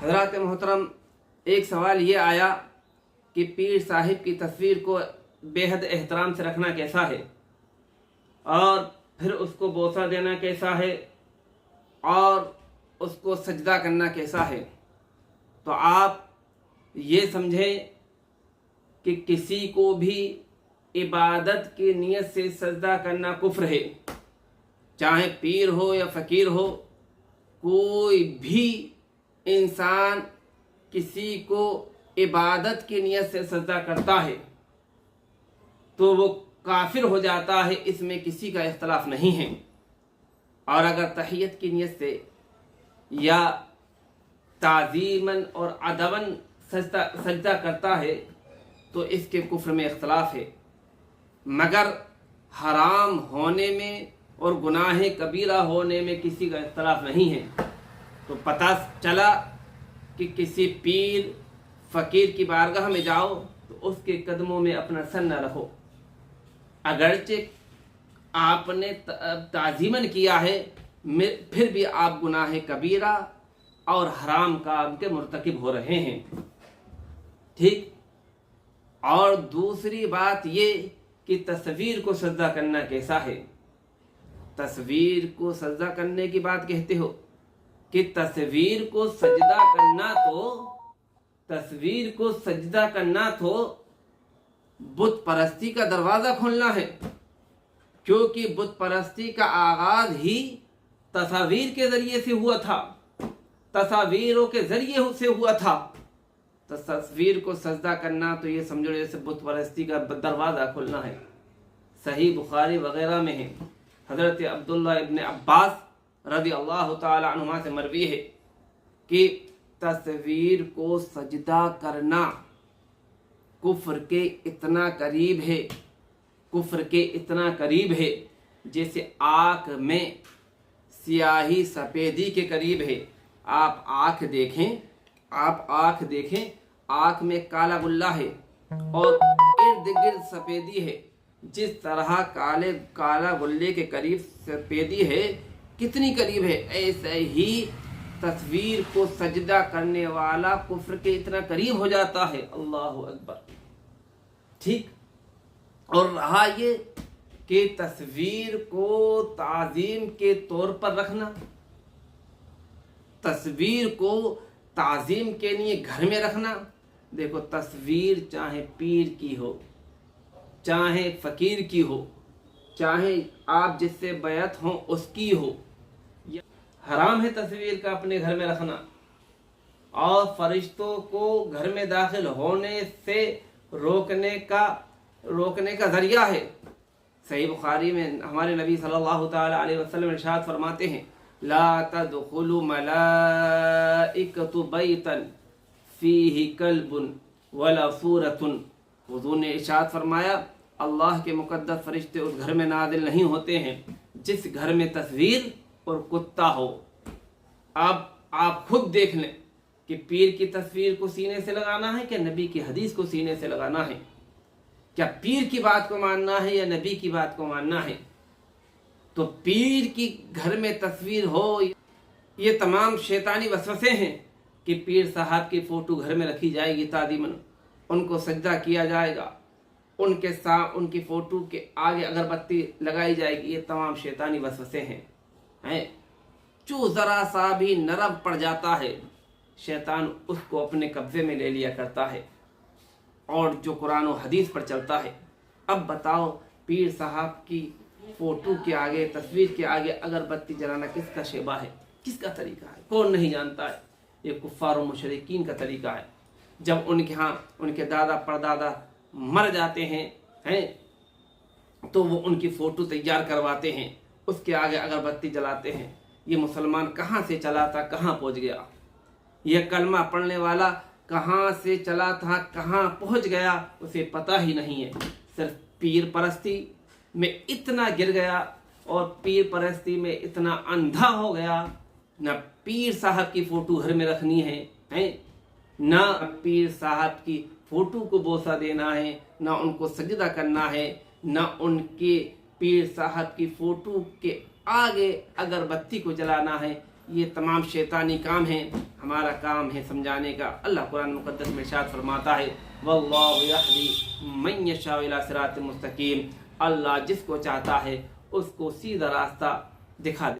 हज़रात मोहतरम, एक सवाल ये आया कि पीर साहिब की तस्वीर को बेहद एहतराम से रखना कैसा है, और फिर उसको बोसा देना कैसा है, और उसको सजदा करना कैसा है। तो आप ये समझें कि किसी को भी इबादत की नीयत से सजदा करना कुफ्र है, चाहे पीर हो या फ़कीर हो। कोई भी इंसान किसी को इबादत की नीयत से सजदा करता है तो वो काफिर हो जाता है, इसमें किसी का इख्तलाफ नहीं है। और अगर तहियत की नीयत से या ताज़ीमन और अदबन सजदा करता है तो इसके कुफ्र में इख्तलाफ है। मगर हराम होने में और गुनाह कबीरा होने में किसी का इख्तलाफ नहीं है। तो पता चला कि किसी पीर फ़कीर की बारगाह में जाओ तो उसके कदमों में अपना सर न रखो, अगरचे आपने ताज़ीमन किया है, फिर भी आप गुनाह कबीरा और हराम काम के मुर्तकिब हो रहे हैं। ठीक। और दूसरी बात ये कि तस्वीर को सजदा करना कैसा है। तस्वीर को सजदा करने की बात कहते हो कि तस्वीर को सजदा करना तो बुत परस्ती का दरवाज़ा खोलना है, क्योंकि बुत परस्ती का आगाज़ ही तस्वीर के ज़रिए से हुआ था, तस्वीरों के ज़रिए से हुआ था। तो तस्वीर को सजदा करना तो ये समझो जैसे बुत परस्ती का दरवाज़ा खोलना है। सही बुखारी वगैरह में है, हज़रत अब्दुल्लाह इब्न अब्बास रज़ी अल्लाह ताला अन्हुमा से मरवी है कि तस्वीर को सजदा करना कुफ्र के इतना करीब है जैसे आँख में स्याही सफ़ेदी के करीब है। आप आँख देखें, आँख में काला गुल्ला है और इर्द गिर्द सफ़ेदी है। जिस तरह काला गुल्ले के करीब सफ़ेदी है, कितनी करीब है, ऐसे ही तस्वीर को सजदा करने वाला कुफ्र के इतना करीब हो जाता है। अल्लाहु अकबर। ठीक। और रहा ये कि तस्वीर को ताज़ीम के तौर पर रखना, तस्वीर को ताज़ीम के लिए घर में रखना। देखो, तस्वीर चाहे पीर की हो, चाहे फ़कीर की हो, चाहे आप जिससे बैत हो उसकी हो, हराम है तस्वीर का अपने घर में रखना, और फरिश्तों को घर में दाखिल होने से रोकने का ज़रिया है। सही बुखारी में हमारे नबी सल्लल्लाहु ताला अलैहि वसल्लम इरशाद फरमाते हैं, ला तदखुलु मलाइकतु बैतन फीही कल्बुन वला सूरतुन। हुज़ूर ने इरशाद फरमाया, अल्लाह के मुक़द्दस फरिश्ते उस घर में नाज़िल नहीं होते हैं जिस घर में तस्वीर और कुत्ता हो। अब आप खुद देख लें कि पीर की तस्वीर को सीने से लगाना है क्या नबी की हदीस को सीने से लगाना है, क्या पीर की बात को मानना है या नबी की बात को मानना है। तो पीर की घर में तस्वीर हो, ये तमाम शैतानी वसवसे हैं कि पीर साहब की फ़ोटो घर में रखी जाएगी ताज़ीमन, उनको सजदा किया जाएगा, उनकी फ़ोटो के आगे अगरबत्ती लगाई जाएगी। ये तमाम शैतानी वसवसे हैं जो ज़रा सा भी नरम पड़ जाता है शैतान उसको अपने कब्ज़े में ले लिया करता है और जो कुरान और हदीस पर चलता है। अब बताओ, पीर साहब की फ़ोटो के आगे, तस्वीर के आगे अगरबत्ती जलाना किसका शेबा है, किसका तरीका है, कौन नहीं जानता है। ये कुफ़ार और मुशरिकीन का तरीका है। जब उनके यहाँ उनके दादा परदादा मर जाते हैं तो वो उनकी फ़ोटो तैयार करवाते हैं, उसके आगे अगरबत्ती जलाते हैं। ये मुसलमान कहाँ से चला था, कहाँ पहुँच गया, यह कलमा पढ़ने वाला कहाँ से चला था, कहाँ पहुँच गया, उसे पता ही नहीं है। सिर्फ पीर परस्ती में इतना गिर गया और पीर परस्ती में इतना अंधा हो गया, न पीर साहब की फ़ोटो घर में रखनी है न पीर साहब की फ़ोटो को बोसा देना है, न उनको सजदा करना है, न उनके पीर साहब की फ़ोटो के आगे अगरबत्ती को जलाना है। یہ تمام شیطانی کام ہیں، ہمارا کام ہے سمجھانے کا۔ اللہ قرآن مقدس میں ارشاد فرماتا ہے واللہ یہدی من یشاء الی صراط مستقیم، اللہ جس کو چاہتا ہے اس کو سیدھا راستہ دکھا دے۔